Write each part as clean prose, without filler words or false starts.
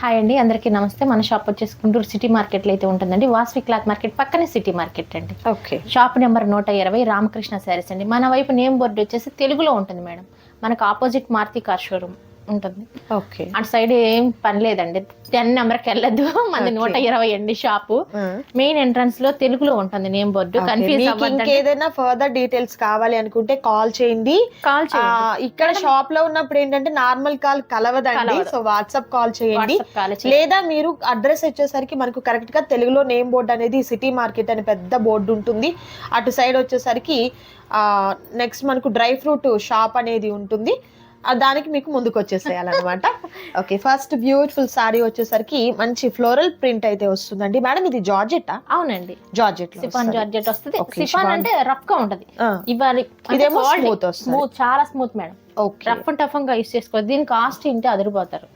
Hi అండి, అందరికీ నమస్తే. మన షాప్ వచ్చేసి గుంటూరు సిటీ మార్కెట్లో అయితే ఉంటుందండి. వాసవి క్లాత్ మార్కెట్ పక్కనే సిటీ మార్కెట్ అండి. Okay. Shop number 120 Ramakrishna saris అండి. మన వైపు నేమ్ బోర్డు వచ్చేసి తెలుగులో ఉంటుంది మేడం. మనకు ఆపోజిట్ మారుతి కార్ షోరూమ్ ఉంటుంది. ఓకే. అటు సైడ్ ఏం పని లేదండి, 10 నెంబర్కి వెళ్ళదు. మనది 120 అండి షాపు. మెయిన్ ఎంట్రన్స్ లో తెలుగులో ఉంటుంది నేమ్ బోర్డు. కన్ఫ్యూజ్ అవ్వద్దండి. ఏదైనా ఫర్దర్ డీటెయిల్స్ కావాలి అనుకుంటే కాల్ చేయండి. ఇక్కడ షాప్ లో ఉన్నప్పుడు ఏంటంటే నార్మల్ కాల్ కలవదండి, సో వాట్సాప్ కాల్ చేయండి. లేదా మీరు అడ్రస్ వచ్చేసరికి మనకు కరెక్ట్ గా తెలుగులో నేమ్ బోర్డు అనేది సిటీ మార్కెట్ అని పెద్ద బోర్డు ఉంటుంది. అటు సైడ్ వచ్చేసరికి నెక్స్ట్ మనకు డ్రై ఫ్రూట్ షాప్ అనేది ఉంటుంది. దానికి మీకు ముందుకు వచ్చేసేయాలన్నమాట. ఓకే. ఫస్ట్ బ్యూటిఫుల్ సారీ వచ్చేసరికి మంచి ఫ్లోరల్ ప్రింట్ అయితే వస్తుందండి. మేడం ఇది జార్జెట్? అవునండి, జార్జెట్. సిఫాన్ జార్జెట్ వస్తుంది. సిఫాన్ అంటే రఫ్ గా ఉంటది. ఇదేమో స్మూత్ వస్తుంది. స్మూత్, చాలా smooth madam. Rough and tough గా యూస్ చేసుకోవచ్చు. దీని కాస్ట్ ఇంటే అదిరిపోతారు.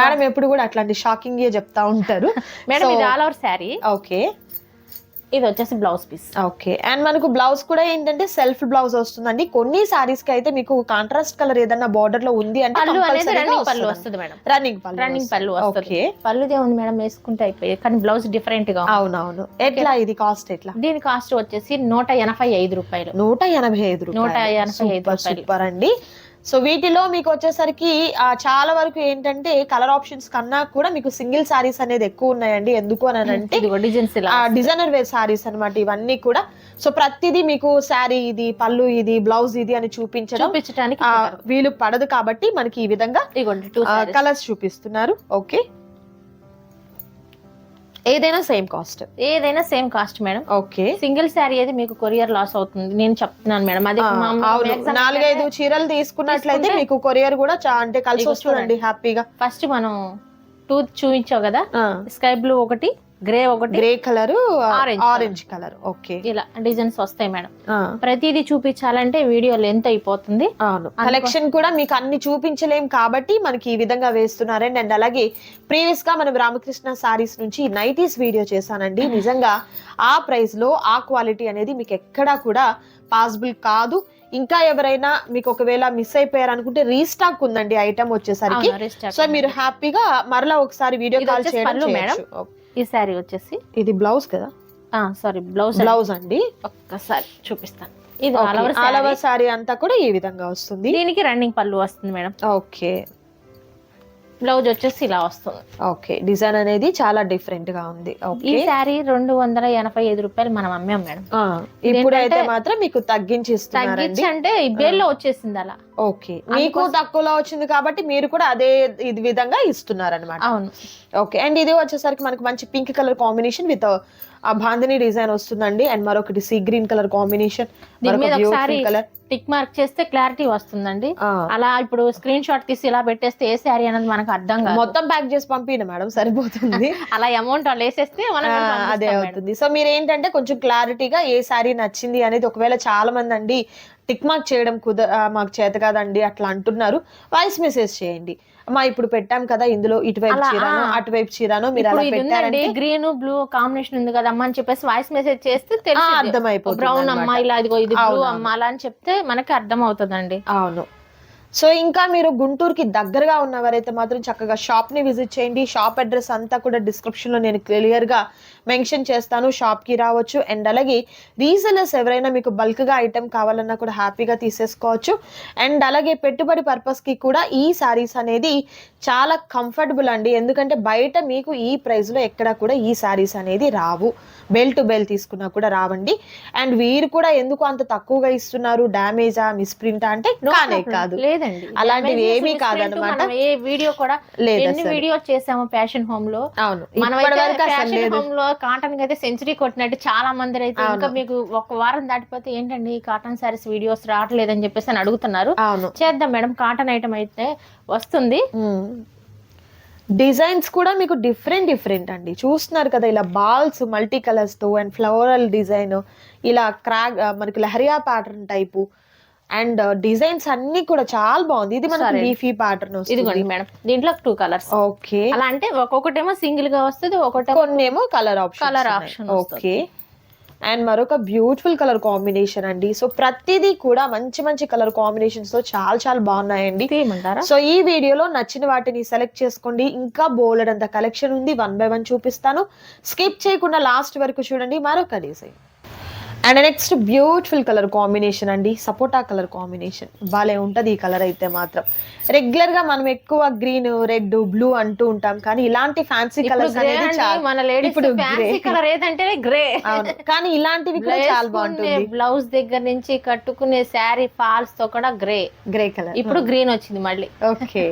మేడం ఎప్పుడు కూడా అట్లాంటి షాకింగ్ చెప్తా ఉంటారు. మేడం ఇది ఆల్ ఓవర్ శారీ. ఓకే. ఇది వచ్చేసి బ్లౌజ్ పీస్. ఓకే. అండ్ మనకు బ్లౌజ్ కూడా ఏంటంటే సెల్ఫ్ బ్లౌజ్ వస్తుందండి. కొన్ని సారీస్ కి అయితే మీకు కాంట్రాస్ట్ కలర్ ఏదన్నా బార్డర్ లో ఉంది అంటే పళ్ళు వస్తుంది మేడం. రన్నింగ్ పళ్ళు వస్తుంది. పళ్ళుదే ఉంది మేడం, వేసుకుంటే అయిపోయి. కానీ బ్లౌజ్ డిఫరెంట్ గా. అవునవును. ఎట్లా ఇది కాస్ట్ ఎట్లా? దీని కాస్ట్ వచ్చేసి 185 రూపాయలు. 185 రూపాయలు. సూపర్ అండి. సో వీటిలో మీకు వచ్చేసరికి చాలా వరకు ఏంటంటే కలర్ ఆప్షన్స్ కన్నా కూడా మీకు సింగిల్ సారీస్ అనేది ఎక్కువ ఉన్నాయండి. ఎందుకు అని అంటే డిజైనర్ వేర్ సారీస్ అన్నమాట ఇవన్నీ కూడా. సో ప్రతిదీ మీకు శారీ ఇది, పళ్ళు ఇది, బ్లౌజ్ ఇది అని చూపించడానికి వీలు పడదు కాబట్టి మనకి ఈ విధంగా కలర్స్ చూపిస్తున్నారు. ఓకే. ఏదైనా same cost madam. Okay. Single sari అయితే మీకు కొరియర్ లాస్ అవుతుంది, నేను చెప్తున్నాను మేడం. అది 4-5 చీరలు తీసుకున్నట్లయితే మీకు కొరియర్ కూడా అంటే కలిసి వస్తుందండి హ్యాపీగా. ఫస్ట్ మనం 2 చూపించావు కదా, స్కై బ్లూ ఒకటి, గ్రే ఒకటి, grey colour, orange colour. Okay. ఇలా డిజైన్స్ వస్తాయి మేడం. ప్రతిదీ చూపించాలంటే వీడియో లెంత్ అయిపోతుంది. అవును. కలెక్షన్ కూడా మీకు అన్ని చూపించలేం కాబట్టి మనకి ఈ విధంగా వేస్తున్నారండి. అండ్ అలాగే ప్రీవియస్ గా మనం రామకృష్ణ సారీస్ నుంచి నైటీస్ వీడియో చేశానండి. నిజంగా ఆ ప్రైస్ లో ఆ క్వాలిటీ అనేది మీకు ఎక్కడా కూడా పాసిబుల్ కాదు. ఇంకా ఎవరైనా మీకు ఒకవేళ మిస్ అయిపోయారు అనుకుంటే రీస్టాక్ ఉందండి ఐటమ్ వచ్చేసరికి. సో మీరు హ్యాపీగా మరలా ఒకసారి వీడియో కాల్ చేయడం మేడం. ఈ శారీ వచ్చేసి ఇది బ్లౌజ్ కదా? సారీ, బ్లౌజ్ అండి. ఒక్కసారి చూపిస్తాను. ఇది ఆల్ ఓవర్ శారీ అంతా కూడా ఈ విధంగా వస్తుంది. దీనికి రన్నింగ్ పళ్ళు వస్తుంది మేడం. ఓకే. బ్లౌజ్ వచ్చేసి ఇలా వస్తుంది. ఓకే. డిజైన్ అనేది చాలా డిఫరెంట్ గా ఉంది. ఈ శారీ 285 రూపాయలు మనం అమ్మాం మేడం. ఇప్పుడైతే మాత్రం మీకు తగ్గించి అంటే బేల్లో వచ్చేసింది అలా. ఓకే. మీకు తక్కువలో వచ్చింది కాబట్టి మీరు కూడా అదే ఇది విధంగా ఇస్తున్నారన్నమాట. అవును. ఓకే. అండ్ ఇది వచ్చేసరికి మనకు మంచి పింక్ కలర్ కాంబినేషన్ విత్ ఆ బాందిని డిజైన్ వస్తుందండి. అండ్ మరొకటి sea green colour combination. Tick mark చేస్తే క్లారిటీ వస్తుందండి. అలా ఇప్పుడు స్క్రీన్ షాట్ తీసి ఇలా పెట్టేస్తే ఏ శారీ అనేది మనకు అర్థం కాదు. మొత్తం ప్యాక్ చేసి పంపిన మేడం సరిపోతుంది. అలా అమౌంట్ వాళ్ళు వేసేస్తే అదే అవుతుంది. సో మీరు ఏంటంటే కొంచెం క్లారిటీగా ఏ శారీ నచ్చింది అనేది, ఒకవేళ చాలా మంది అండి టిక్ మార్క్ చేయడం మాకు చేత కాదండి అట్లా అంటున్నారు, వాయిస్ మెసేజ్ చేయండి. అమ్మా ఇప్పుడు పెట్టాం కదా ఇందులో ఇటువైపు చీరానో అటువైపు చీరానో మీరు అలా పెట్టారంటే గ్రీన్ బ్లూ కాంబినేషన్ ఉంది కదా అమ్మ అని చెప్పేసి వాయిస్ మెసేజ్ చేస్తే అర్థమైపోతుంది. బ్రౌన్ అమ్మ ఇలా ఇదిగో ఇది బ్లూ అమ్మ అలా అని చెప్తే మనకి అర్థం అవుతుందండి. అవును. సో ఇంకా మీరు గుంటూరుకి దగ్గరగా ఉన్నవారైతే మాత్రం చక్కగా షాప్ ని విజిట్ చేయండి. షాప్ అడ్రస్ అంతా కూడా డిస్క్రిప్షన్ లో నేను క్లియర్ గా మెన్షన్ చేస్తాను. షాప్ కి రావచ్చు. అండ్ అలాగే రీసెలర్స్ ఎవరైనా మీకు బల్క్ గా ఐటమ్ కావాలన్నా కూడా హ్యాపీగా తీసేసుకోవచ్చు. అండ్ అలాగే పెట్టుబడి పర్పస్ కి కూడా ఈ సారీస్ అనేది చాలా కంఫర్టబుల్ అండి. ఎందుకంటే బయట మీకు ఈ ప్రైస్ లో ఎక్కడ కూడా ఈ సారీస్ అనేది రావు. బెల్ టు బెల్ తీసుకున్నా కూడా రావండి. అండ్ వీరు కూడా ఎందుకు అంత తక్కువగా ఇస్తున్నారు, డ్యామేజా, మిస్ప్రింటా అంటే కానే కాదు, అలాంటివి ఏమీ కాదనమాట. ఏ వీడియో కూడా వీడియో చేసాము ఫ్యాషన్ హోమ్ లో. అవును. హోమ్ లో కాటన్ అయితే సెంచరీ కొట్టినట్టు చాలా మంది అయితే ఇంకా మీకు ఒక వారం దాటిపోతే ఏంటండి కాటన్ సారీస్ వీడియోస్ రావట్లేదని చెప్పేసి అని అడుగుతున్నారు. చేద్దాం మేడం, కాటన్ ఐటమ్ అయితే వస్తుంది. డిజైన్స్ కూడా మీకు డిఫరెంట్ అండి. చూస్తున్నారు కదా ఇలా బాల్స్ మల్టీ కలర్స్ తో అండ్ ఫ్లవరల్ డిజైన్, ఇలా క్రాక్ మనకి leheriya pattern type and designs అన్ని కూడా చాలా బాగుంది. ఇది మనకి లీఫీ ప్యాటర్న్ వస్తుంది మేడం. దీంట్లో 2 కలర్స్. ఓకే. అలా అంటే ఒక్కొక్కటేమో సింగిల్ గా వస్తుంది, కొన్నేమో కలర్ ఆప్షన్. ఓకే. అండ్ మరొక బ్యూటిఫుల్ కలర్ కాంబినేషన్ అండి. సో ప్రతిదీ కూడా మంచి మంచి కలర్ కాంబినేషన్స్ తో చాలా చాలా బాగున్నాయండి. సో ఈ వీడియోలో నచ్చిన వాటిని సెలెక్ట్ చేసుకోండి. ఇంకా బోలెడంత కలెక్షన్ ఉంది, 1 by 1 చూపిస్తాను. స్కిప్ చేయకుండా లాస్ట్ వరకు చూడండి. మరొక design and next beautiful colour combination అండి, సపోటా కలర్ కాంబినేషన్. భలే ఉంటది ఈ కలర్ అయితే మాత్రం. రెగ్యులర్ గా మనం ఎక్కువ గ్రీన్, రెడ్, బ్లూ అంటూ ఉంటాం, కానీ ఇలాంటి ఫ్యాన్సీ కలర్స్ అనేది ఇప్పుడు గ్రే, కానీ ఇలాంటివి కూడా చాలా బాగుంటుంది. బ్లౌజ్ దగ్గర నుంచి కట్టుకునే శారీ ఫాల్స్ తో కూడా గ్రే కలర్, ఇప్పుడు గ్రీన్ వచ్చింది మళ్ళీ. ఓకే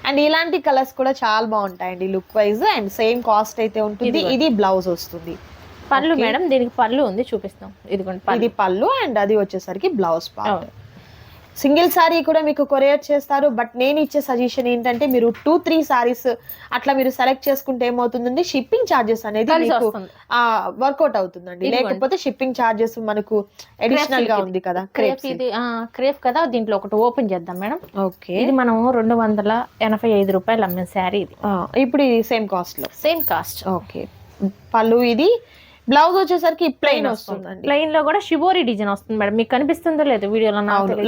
అండ్ ఇలాంటి కలర్స్ కూడా చాలా బాగుంటాయండి look wise. And same cost అయితే ఉంటుంది. ఇది బ్లౌజ్ వస్తుంది. పళ్ళు మేడం, దీనికి పళ్ళు ఉంది, చూపిస్తాం. ఇది పళ్ళు అండ్ అది వచ్చేసరికి బ్లౌజ్ పార్ట్. సింగిల్ సారీ కూడా మీకు కొరియర్ చేస్తారు. బట్ నేను ఇచ్చే సజెషన్ ఏంటంటే మీరు 2-3 సారీస్ అట్లా మీరు సెలెక్ట్ చేసుకుంటే ఏమవుతుందండి, షిప్పింగ్ ఛార్జెస్ అనేది మీకు వర్కౌట్ అవుతుందండి. లేకపోతే షిప్పింగ్ ఛార్జెస్ మనకు అడిషనల్ గా ఉంది కదా. క్రేప్ కదా, దీంట్లో ఒకటి ఓపెన్ చేద్దాం మేడం. ఓకే, ఇది మనం 285 రూపాయలు అమ్మిన శారీ. ఇది ఇప్పుడు ఇది సేమ్ కాస్ట్ లో, సేమ్ కాస్ట్. ఓకే, పళ్ళు ఇది, బ్లౌజ్ వచ్చేసరికి ప్లెయిన్ వస్తుందండి. ప్లెయిన్ లో కూడా షిబోరి డిజైన్ వస్తుంది మేడం. మీకు కనిపిస్తుందో లేదు వీడియోలో,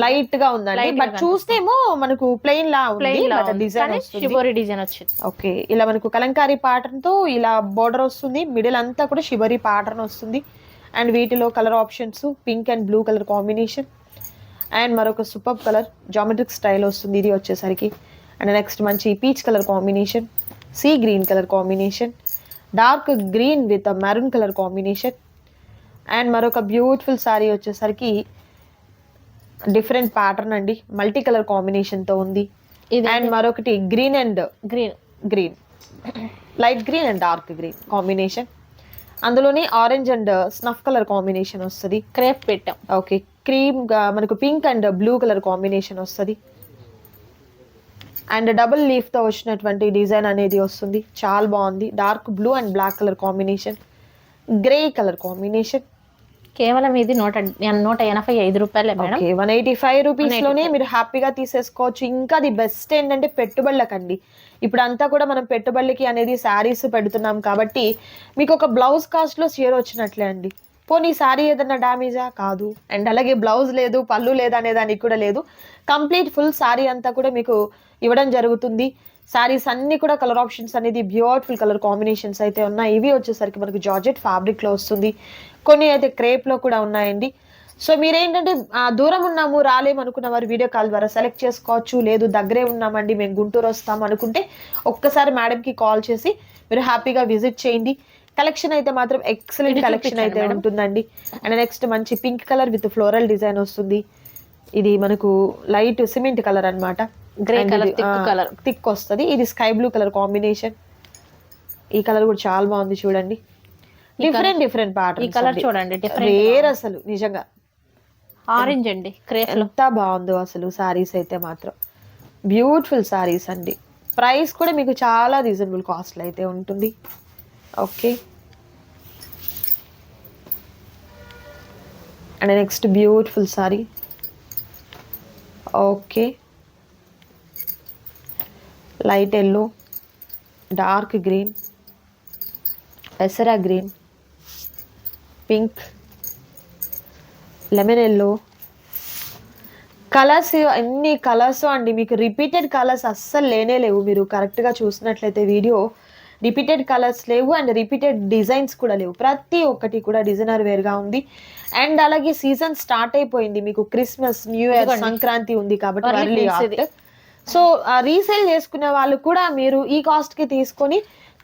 లైట్ గా ఉందండి, బట్ చూస్తేమో మనకు ప్లెయిన్ లా ఉంది, డిజైన్ షిబోరి డిజైన్ వచ్చింది. ఓకే, ఇలా మనకు కలంకారీ ప్యాటర్న్ తో ఇలా బోర్డర్ వస్తుంది. మిడిల్ అంతా కూడా షిబోరి ప్యాటర్న్ వస్తుంది. అండ్ వీటిలో colour options pink and blue colour combination. And మరొక సూపర్ కలర్ జామెట్రిక్ స్టైల్ వస్తుంది ఇది వచ్చేసరికి. అండ్ నెక్స్ట్ మంచి peach colour combination, sea green colour combination, dark green with maroon colour combination. And మరొక beautiful sorry వచ్చేసరికి different pattern అండి, multi colour combination తో ఉంది. అండ్ మరొకటి green and green light green and dark green combination. అందులోనే orange and snuff colour combination వస్తుంది. Crepe పెట్టాం. Okay, cream మనకు pink and blue colour combination వస్తుంది. అండ్ డబుల్ లీఫ్ తో వచ్చినటువంటి డిజైన్ అనేది వస్తుంది. చాలా బాగుంది. Dark blue and black colour combination, grey colour combination. కేవలం ఇది 185 రూపాయలే మేడం. 185 రూపీస్ లోనే మీరు హ్యాపీగా తీసేసుకోవచ్చు. ఇంకా ది బెస్ట్ ఏంటంటే పెట్టుబడులకండి. ఇప్పుడు అంతా కూడా మనం పెట్టుబడులకి అనేది శారీస్ పెడుతున్నాం కాబట్టి మీకు ఒక బ్లౌజ్ కాస్ట్ లో షేర్ వచ్చినట్లే అండి. పోనీ శారీ ఏదన్నా డ్యామేజా కాదు. అండ్ అలాగే బ్లౌజ్ లేదు, పళ్ళు లేదు అనే దానికి కూడా లేదు. కంప్లీట్ ఫుల్ శారీ అంతా కూడా మీకు ఇవ్వడం జరుగుతుంది. శారీస్ అన్ని కూడా కలర్ ఆప్షన్స్ అనేది బ్యూటిఫుల్ కలర్ కాంబినేషన్స్ అయితే ఉన్నాయి. ఇవి వచ్చేసరికి మనకు జార్జెట్ ఫ్యాబ్రిక్ లో వస్తుంది. కొన్ని అయితే క్రేప్ లో కూడా ఉన్నాయండి. సో మీరేంటంటే దూరం ఉన్నాము రాలేము అనుకున్న వారు వీడియో కాల్ ద్వారా సెలెక్ట్ చేసుకోవచ్చు. లేదు దగ్గరే ఉన్నామండి మేము గుంటూరు వస్తాం అనుకుంటే ఒక్కసారి మేడంకి కాల్ చేసి మీరు హ్యాపీగా విజిట్ చేయండి. కలెక్షన్ అయితే మాత్రం ఎక్సలెంట్ కలెక్షన్ అయితే ఉంటుందండి. అండ్ నెక్స్ట్ మంచి pink colour with floral design వస్తుంది. ఇది మనకు లైట్ సిమెంట్ కలర్ అన్నమాట. గ్రే కలర్ థిక్ వస్తుంది. ఇది స్కై బ్లూ కలర్ కాంబినేషన్. ఈ కలర్ కూడా చాలా బాగుంది చూడండి. Different pattern. ఈ కలర్ చూడండి, రేర్ అసలు నిజంగా. ఆరెంజ్ అండి, క్రేప్ ఎంత బాగుందో అసలు సారీస్ అయితే మాత్రం. బ్యూటిఫుల్ సారీస్ అండి. ప్రైస్ కూడా మీకు చాలా రీజనబుల్ కాస్ట్ అయితే ఉంటుంది. Okay, and next beautiful sari. Okay, light yellow, dark green, పెసరా green, pink, lemon yellow colours. అన్ని కలర్స్ అండి, మీకు రిపీటెడ్ కలర్స్ అస్సలు లేనే లేవు. మీరు కరెక్ట్గా చూసినట్లయితే వీడియో రిపీటెడ్ కలర్స్ లేవు అండ్ రిపీటెడ్ డిజైన్స్ కూడా లేవు. ప్రతి ఒక్కటి కూడా డిజైనర్ వేర్గా ఉంది. అండ్ అలాగే సీజన్ స్టార్ట్ అయిపోయింది. మీకు క్రిస్మస్, న్యూ ఇయర్, సంక్రాంతి ఉంది కాబట్టి సో రీసేల్ చేసుకునే వాళ్ళు కూడా మీరు ఈ కాస్ట్కి తీసుకొని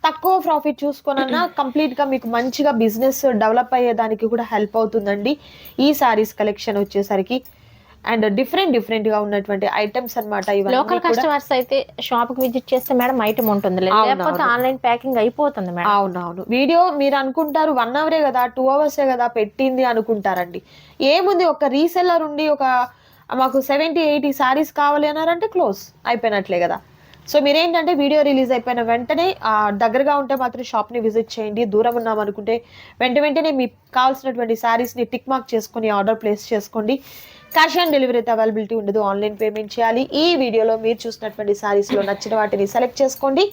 తక్కువ ప్రాఫిట్ చూసుకొనన్నా కంప్లీట్గా మీకు మంచిగా బిజినెస్ డెవలప్ అయ్యేదానికి కూడా హెల్ప్ అవుతుందండి ఈ సారీస్ కలెక్షన్ వచ్చేసరికి. అండ్ డిఫరెంట్ గా ఉన్నటువంటి ఐటమ్స్ అన్నమాట. లోకల్ కస్టమర్స్ అయితే షాప్ కి విజిట్ చేస్తే మేడం ఐటమ్ ఉంటుంది, లేకపోతే ఆన్లైన్ ప్యాకింగ్ అయిపోతుంది మేడం. అవునవును. వీడియో మీరు అనుకుంటారు 1 అవరే కదా 2 అవర్సే కదా పెట్టింది అనుకుంటారండి. ఏముంది, ఒక రీసెల్లర్ ఉండి ఒక మాకు 70-80 సారీస్ కావాలి అన్నారంటే క్లోజ్ అయిపోయినట్లే కదా. సో మీరేంటంటే వీడియో రిలీజ్ అయిపోయిన వెంటనే దగ్గరగా ఉంటే మాత్రం షాప్ని విజిట్ చేయండి. దూరం ఉన్నాం అనుకుంటే వెంటనే మీకు కావాల్సినటువంటి శారీస్ని టిక్ మార్క్ చేసుకొని ఆర్డర్ ప్లేస్ చేసుకోండి. క్యాష్ ఆన్ డెలివరీ అయితే అవైలబిలిటీ ఉండదు, ఆన్లైన్ పేమెంట్ చేయాలి. ఈ వీడియోలో మీరు చూసినటువంటి శారీస్లో నచ్చిన వాటిని సెలెక్ట్ చేసుకోండి,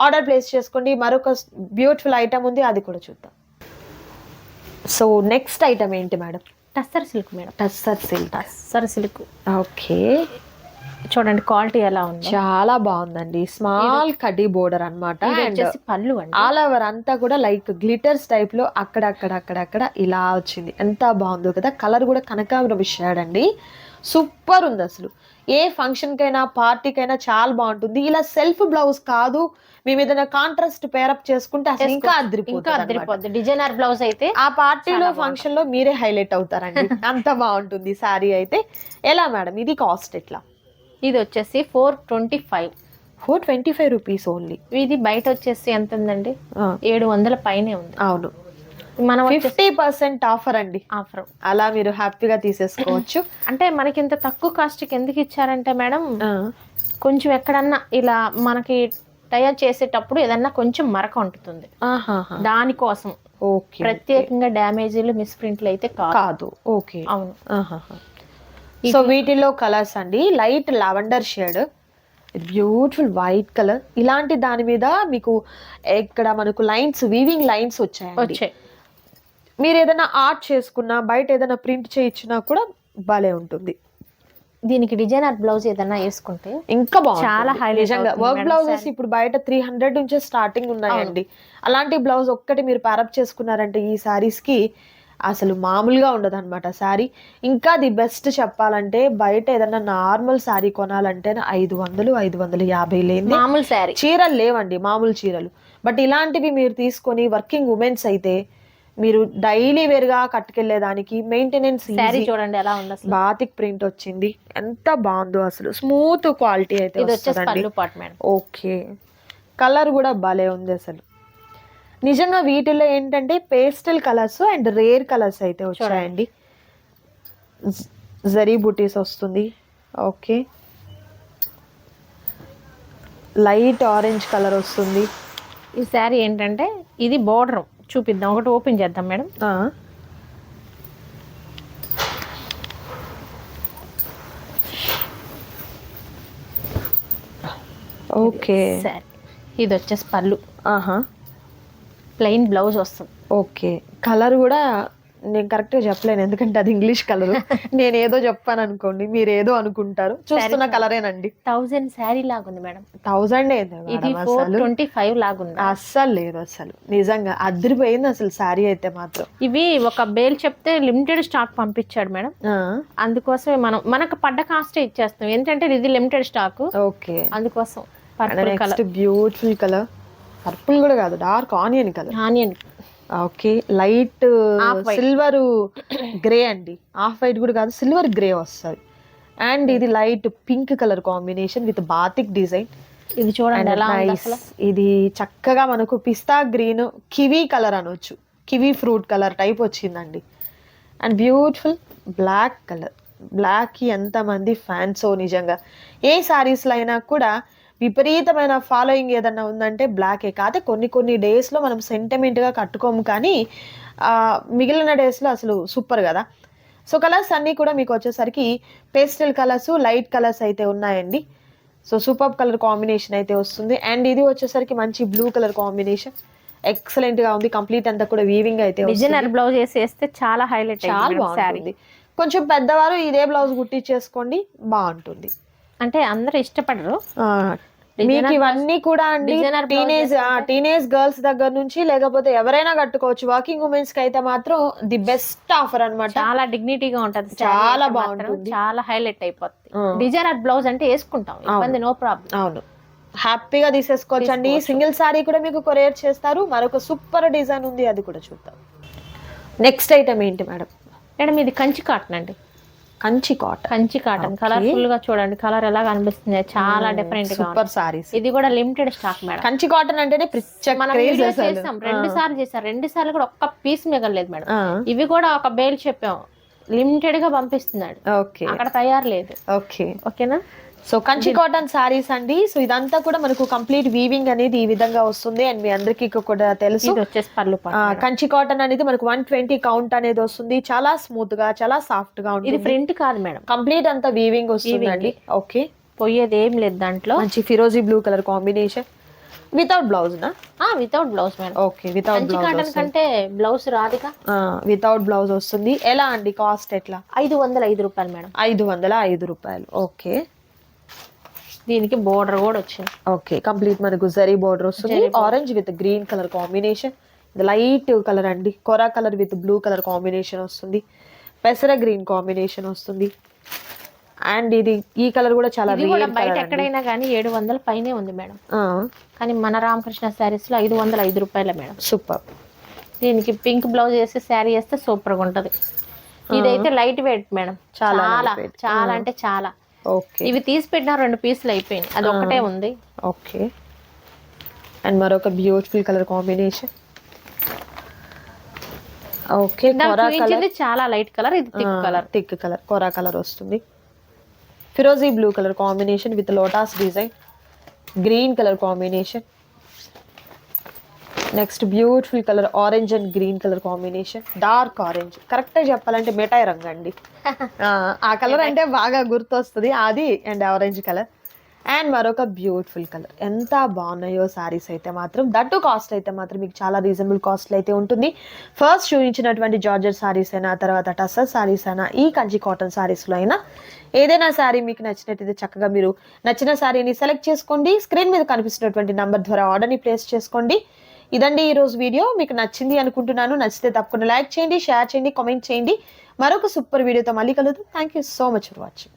ఆర్డర్ ప్లేస్ చేసుకోండి. మరొక బ్యూటిఫుల్ ఐటమ్ ఉంది, అది కూడా చూద్దాం. సో నెక్స్ట్ ఐటమ్ ఏంటి madam? Tussar silk madam. Tussar silk. Tussar silk. Okay, చూడండి క్వాలిటీ ఎలా ఉంది, చాలా బాగుందండి. స్మాల్ కడ్డీ బోర్డర్ అనమాట. పళ్ళు అండి ఆల్ ఓవర్ అంతా కూడా లైక్ గ్లిటర్స్ టైప్ లో అక్కడక్కడ ఇలా వచ్చింది. ఎంత బాగుందో కదా. కలర్ కూడా కనకాంబరం షేడ్ అండి. సూపర్ ఉంది అసలు. ఏ ఫంక్షన్ కైనా పార్టీకైనా చాలా బాగుంటుంది. ఇలా సెల్ఫ్ బ్లౌజ్ కాదు, మేము ఏదైనా కాంట్రాస్ట్ పేరప్ చేసుకుంటే అసలు ఇంకా అదిరిపోతుంది. డిజైనర్ బ్లౌజ్ అయితే ఆ పార్టీలో ఫంక్షన్ లో మీరే హైలైట్ అవుతారండి. అంత బాగుంటుంది సారీ అయితే. ఎలా మేడం ఇది కాస్ట్ ఎట్లా? ఇది వచ్చేసి 425. 425 రూపీస్ ఓన్లీ. ఇది బయట వచ్చేసి ఎంత ఉందండి? 700 పైనే ఉంది. అవును, మనం 50% ఆఫర్ అండి. ఆఫర్ అలా మీరు హ్యాపీగా తీసేసుకోవచ్చు. అంటే మనకి ఇంత తక్కువ కాస్ట్ కి ఎందుకు ఇచ్చారంటే మేడం, కొంచెం ఎక్కడన్నా ఇలా మనకి తయారు చేసేటప్పుడు ఏదన్నా కొంచెం మరక ఉంటుంది, దానికోసం. ఓకే, ప్రత్యేకంగా డ్యామేజీలు మిస్ప్రింట్లు అయితే కాదు. ఓకే, అవును. సో వీటిలో కలర్స్ అండి, light lavender shade, beautiful white colour. ఇలాంటి దాని మీద మీకు ఇక్కడ మనకు లైన్స్, వీవింగ్ లైన్స్ వచ్చాయి. మీరు ఏదైనా ఆర్ట్ చేసుకున్నా, బయట ఏదైనా ప్రింట్ చేయించినా కూడా భలే ఉంటుంది. దీనికి డిజైనర్ బ్లౌజ్ ఏదైనా వేసుకుంటే ఇంకా బాగుంది, చాలా హైలైట్. వర్క్ బ్లౌజెస్ ఇప్పుడు బయట 300 నుంచే స్టార్టింగ్ ఉన్నాయండి. అలాంటి బ్లౌజ్ ఒక్కటి మీరు ప్యారప్ చేసుకున్నారంటే ఈ సారీస్ కి అసలు మామూలుగా ఉండదు అనమాట సారీ. ఇంకా ది బెస్ట్ చెప్పాలంటే, బయట ఏదన్నా నార్మల్ సారీ కొనాలంటే 500, 550 లేని మామూలు సారీ చీరలు లేవండి, మామూలు చీరలు. బట్ ఇలాంటివి మీరు తీసుకొని వర్కింగ్ ఉమెన్స్ అయితే మీరు డైలీ వేర్ గా కట్టుకెళ్లేదానికి మెయింటెనెన్స్. సారీ చూడండి ఎలా ఉంది, బాతిక్ ప్రింట్ వచ్చింది, ఎంత బాగుందో అసలు. స్మూత్ క్వాలిటీ అయితే వస్తుందండి. ఓకే, కలర్ కూడా భలే ఉంది అసలు. నిజంగా వీటిల్లో ఏంటంటే pastel colours and rare colours అయితే వచ్చాయండి. జరీ బుటీస్ వస్తుంది. ఓకే, లైట్ ఆరెంజ్ కలర్ వస్తుంది. ఈ శారీ ఏంటంటే ఇది బోర్డర్ చూపిద్దాం, ఒకటి ఓపెన్ చేద్దాం మేడం. ఓకే, ఇది వచ్చేసి పళ్ళు, ప్లెయిన్ బ్లౌజ్ వస్తుంది. ఓకే, కలర్ కూడా నేను కరెక్ట్ గా చెప్పలేను, ఎందుకంటే అది ఇంగ్లీష్ కలర్. నేను ఏదో చెప్పాను అనుకోండి, మీరు ఏదో అనుకుంటారు. చూస్తున్న కలరేనండి. 1000 శారీ లాగుంది మేడం. 1000 ఇది 425 లాగుంది. అస్సలు లేదు, అసలు నిజంగా అదిరిపోయింది అసలు శారీ అయితే మాత్రం. ఇవి ఒక బేల్ చెప్తే లిమిటెడ్ స్టాక్ పంపించాడు మేడం, అందుకోసమే మనకు పడ్డ కాస్ట్ ఇచ్చేస్తాం. ఏంటంటే ఇది లిమిటెడ్ స్టాక్. ఓకే, అందుకోసం. నెక్స్ట్ బ్యూటిఫుల్ కలర్, పర్పుల్ కూడా కాదు, dark onion colour. Okay, light silver grey అండి, ఆఫ్ వైట్ కూడా కాదు, సిల్వర్ గ్రే వస్తుంది. అండ్ ఇది light pink colour combination with batik design. ఇది చూడండి ఎలా ఉంది అసలు. ఇది చక్కగా మనకు పిస్తా గ్రీన్, కివీ కలర్ అనొచ్చు, కివీ ఫ్రూట్ కలర్ టైప్ వచ్చిందండి. And beautiful black colour. Black కి ఎంతమంది ఫ్యాన్సో నిజంగా. ఏ సారీస్లో అయినా కూడా విపరీతమైన ఫాలోయింగ్ ఏదన్నా ఉందంటే బ్లాకే. కాదు కొన్ని డేస్లో మనం సెంటిమెంట్గా కట్టుకోము, కానీ మిగిలిన డేస్లో అసలు సూపర్ కదా. సో కలర్స్ అన్నీ కూడా మీకు వచ్చేసరికి పేస్టల్ కలర్స్, లైట్ కలర్స్ అయితే ఉన్నాయండి. సో సూపర్ కలర్ కాంబినేషన్ అయితే వస్తుంది. అండ్ ఇది వచ్చేసరికి మంచి బ్లూ కలర్ కాంబినేషన్, ఎక్సలెంట్ గా ఉంది. కంప్లీట్ అంతా కూడా వీవింగ్ అయితే డిజైనర్ బ్లౌజ్ వేసేస్తే చాలా హైలైట్, చాలా బాగుంటుంది. కొంచెం పెద్దవారు ఇదే బ్లౌజ్ కుట్టించేసుకోండి, బాగుంటుంది. అంటే అందరూ ఇష్టపడరు. మీకు ఇవన్నీ కూడా అండి టీనేజ్ గర్ల్స్ దగ్గర నుంచి లేకపోతే ఎవరైనా కట్టుకోవచ్చు. వర్కింగ్ ఉమెన్స్ కి అయితే మాత్రం ది బెస్ట్ ఆఫర్ అన్నమాట. చాలా డిగ్నిటీగా ఉంటది, చాలా బాగుంటుంది, చాలా హైలైట్ అయిపోతుంది. డిజైనర్ బ్లౌజ్ అంటే వేసుకుంటాం, ఇబ్బంది నో ప్రాబ్లం. అవును, హ్యాపీగా తీసేసుకోవచ్చు అండి. సింగిల్ సారీ కూడా మీకు కొరియర్ చేస్తారు. మరొక సూపర్ డిజైన్ ఉంది, అది కూడా చూద్దాం. నెక్స్ట్ ఐటమ్ ఏంటి మేడం? మేడం ఇది కంచి కాటన్ అండి. కంచి కాటన్ కలర్ఫుల్ గా చూడండి, కలర్ ఎలా కనిపిస్తుంది, చాలా డిఫరెంట్ గా సూపర్ సారీస్. ఇది కూడా limited stock madam. Kanchi cotton అంటేనే మనం చేసాం, 2 సార్లు చేసాం, 2 సార్లు కూడా ఒక్క పీస్ మిగలలేదు మేడం. ఇవి కూడా ఒక బేల్ చెప్పాం, లిమిటెడ్ గా పంపిస్తున్నాడు, అక్కడ తయారు లేదు. ఓకేనా. సో కంచి కాటన్ సారీస్ అండి. సో ఇదంతా కూడా మనకు కంప్లీట్ వీవింగ్ అనేది ఈ విధంగా వస్తుంది. అండ్ మీ అందరికీ కూడా తెలుసు, వచ్చేసి పళ్ళు. కంచి కాటన్ అనేది మనకు 120 కౌంట్ అనేది వస్తుంది. చాలా స్మూత్ గా, చాలా సాఫ్ట్ గా ఉంటుంది. ఇది ప్రింట్ కాదు మేడం, కంప్లీట్ అంతా వీవింగ్ వస్తుందండి. ఓకే, పోయేది ఏం లేదు దాంట్లో. మంచి ఫిరోజీ blue colour combination. Without blouse నా? Without blouse madam. Okay, without Kanchi blouse cotton కంటే బ్లౌజ్ రాదుగా. వితౌట్ బ్లౌజ్ వస్తుంది. ఎలా అండి కాస్ట్ ఎట్లా? 505 రూపాయలు మేడం. 505 రూపాయలు. ఓకే, దీనికి బోర్డర్ కూడా వచ్చింది. ఓకే, కంప్లీట్ మనకు జరీ బోర్డర్ వస్తుంది. Orange with green colour combination. ఇది లైట్ కలర్ అండి, కొరా colour with blue colour combination వస్తుంది. పెసర గ్రీన్ కాంబినేషన్ వస్తుంది. అండ్ ఇది ఈ కలర్ కూడా చాలా బయట ఎక్కడైనా కానీ 700 పైనే ఉంది మేడం. కానీ మన రామకృష్ణ శారీస్ లో 505 రూపాయలే మేడం. సూపర్. దీనికి పింక్ బ్లౌజ్ వేసి శారీ వేస్తే సూపర్ గా ఉంటది. ఇదైతే లైట్ వెయిట్ మేడం, చాలా చాలా అంటే చాలా. ఓకే, ఇవి తీసి పెట్టిన 2 పీసులు అయిపోయినాయి, అది ఒకటే ఉంది. ఓకే, అండ్ మరొక బ్యూటిఫుల్ కలర్ కాంబినేషన్. ఓకే, చాలా లైట్ కలర్, ఇది థిక్ కలర్ కొరా కలర్ వస్తుంది. ఫిరోజీ blue colour combination with lotus design, green colour combination. Next beautiful colour orange and green colour combination, dark orange. Correct చెప్పాలంటే మిఠాయి రంగు అండి. ఆ కలర్ అంటే బాగా గుర్తొస్తుంది, అది అండ్ ఆరెంజ్ కలర్. అండ్ మరొక బ్యూటిఫుల్ కలర్. ఎంత బాగున్నాయో సారీస్ అయితే మాత్రం. దట్టు కాస్ట్ అయితే మాత్రం మీకు చాలా రీజనబుల్ కాస్ట్లో అయితే ఉంటుంది. ఫస్ట్ చూపించినటువంటి జార్జెట్ సారీస్ అయినా, తర్వాత టస్సర్ సారీస్ అయినా, ఈ కంచి కాటన్ సారీస్లో అయినా ఏదైనా శారీ మీకు నచ్చినట్టయితే చక్కగా మీరు నచ్చిన శారీని సెలెక్ట్ చేసుకోండి. స్క్రీన్ మీద కనిపిస్తున్నటువంటి నంబర్ ద్వారా ఆర్డర్ని ప్లేస్ చేసుకోండి. ఇదండి ఈరోజు వీడియో. మీకు నచ్చింది అనుకుంటున్నాను. నచ్చితే తప్పకుండా లైక్ చేయండి, షేర్ చేయండి, కామెంట్ చేయండి. మరొక సూపర్ వీడియోతో మళ్ళీ కలుద్దాం. Thank you so much for watching.